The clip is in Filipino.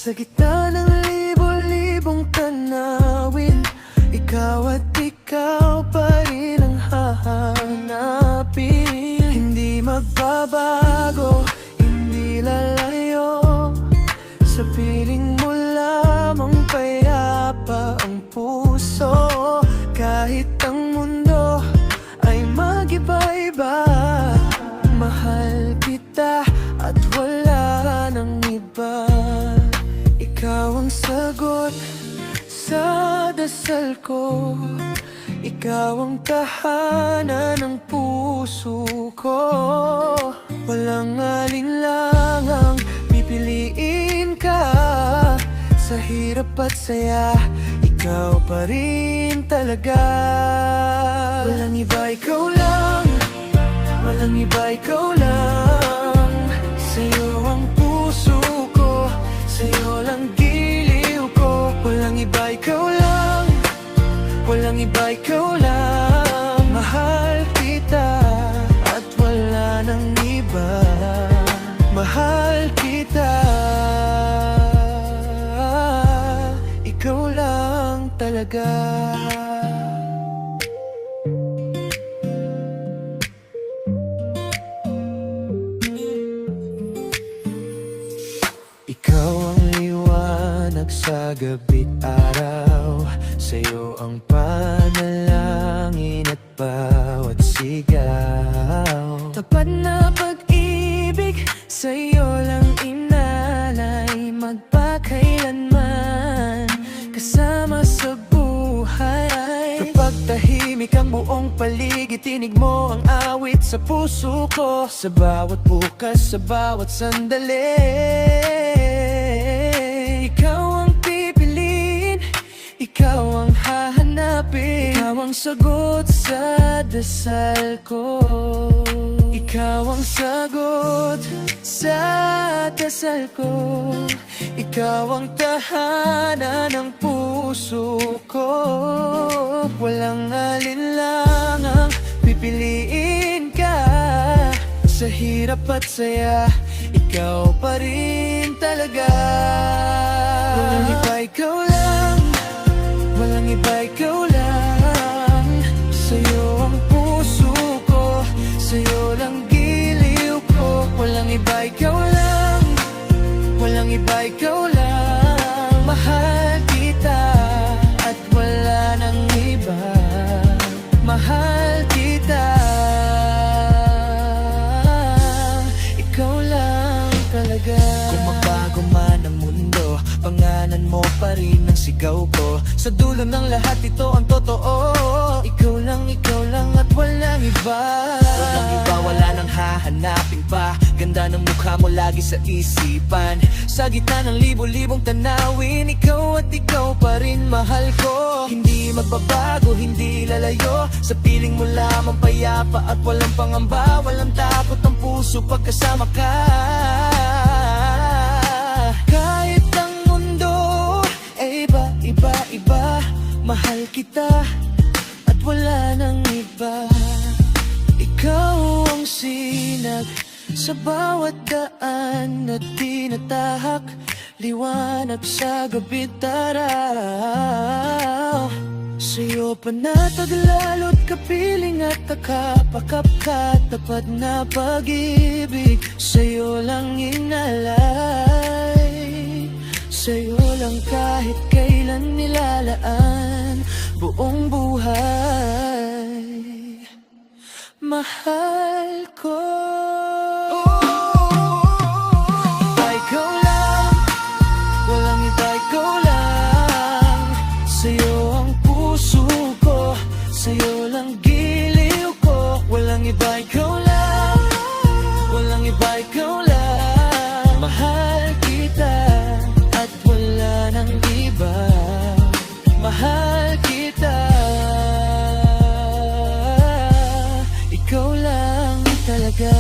Sa gitna ng libo-libong tanawin, ikaw at ikaw pa rin ang hahanapin. Hindi magbabago, hindi lalayo, sa piling mo lamang payapa ang puso. Kahit ang mundo ay mag-iba-iba, mahal kita at wala nang iba. Ikaw ang sagot sa dasal ko, ikaw ang tahanan ng puso ko. Walang alinlangang pipiliin ka, sa hirap at saya, ikaw pa rin talaga. Walang iba, ikaw lang, walang iba, ikaw lang. Sa'yo ang puso ko, sa'yo lang giliw ko. Walang iba, ikaw lang, walang iba, ikaw lang. Mahal kita at wala nang iba, mahal kita, ikaw lang talaga. Ikaw ang liwanag sa gabi't araw, sa'yo ang panalangin at bawat sigaw. Tapat na pag-ibig, sa'yo lang inalay, magpakailanman kasama sa buhay. Kapag tahimik ang buong paligid, tinig mo ang awit sa puso ko. Sa bawat bukas, sa bawat sandali, ikaw ang pipiliin, ikaw ang hahanapin. Ikaw ang sagot sa dasal ko, ikaw ang sagot sa dasal ko. Ikaw ang tahanan ng puso ko. Walang alinlangang pipiliin ka, sa hirap at saya, ikaw pa rin talaga. Walang iba, ikaw lang, walang iba, ikaw lang. Sa'yo ang puso ko, sa'yo lang giliw ko. Walang iba, ikaw lang, walang iba, ikaw lang. Mahal kita at wala nang iba, mahal kita, ikaw lang talaga. Kung magbago man ang mundo, pangalan mo pa rin ang sigaw ko. Sa dulo ng lahat ito ang totoo, ikaw lang at walang iba. Walang iba, wala nang hahanapin pa. Ganda ng mukha mo lagi sa isipan. Sa gitna ng libo-libong tanawin, ikaw at ikaw pa rin mahal ko. Hindi magbabago, hindi lalayo, sa piling mo lamang payapa at walang pangamba. Walang takot ang puso pagkasama ka. Kahit ang mundo ay iba, mahal kita at wala nang iba. Ikaw ang sinag sa bawat daan na tinatahak, liwanag sa gabi't araw. Sa'yo panatag lalo't kapiling at takapakap ka. Tapat na pag-ibig, sa'yo lang inalay, sa'yo lang kahit kailan nilalaan buong buhay. Mahal ko, ikaw lang, walang iba, ikaw lang. Sa'yo ang puso ko, sa'yo lang giliw ko. Walang iba, ikaw lang, walang iba, ikaw lang. Mahal kita at wala nang iba, mahal kita, ikaw lang talaga.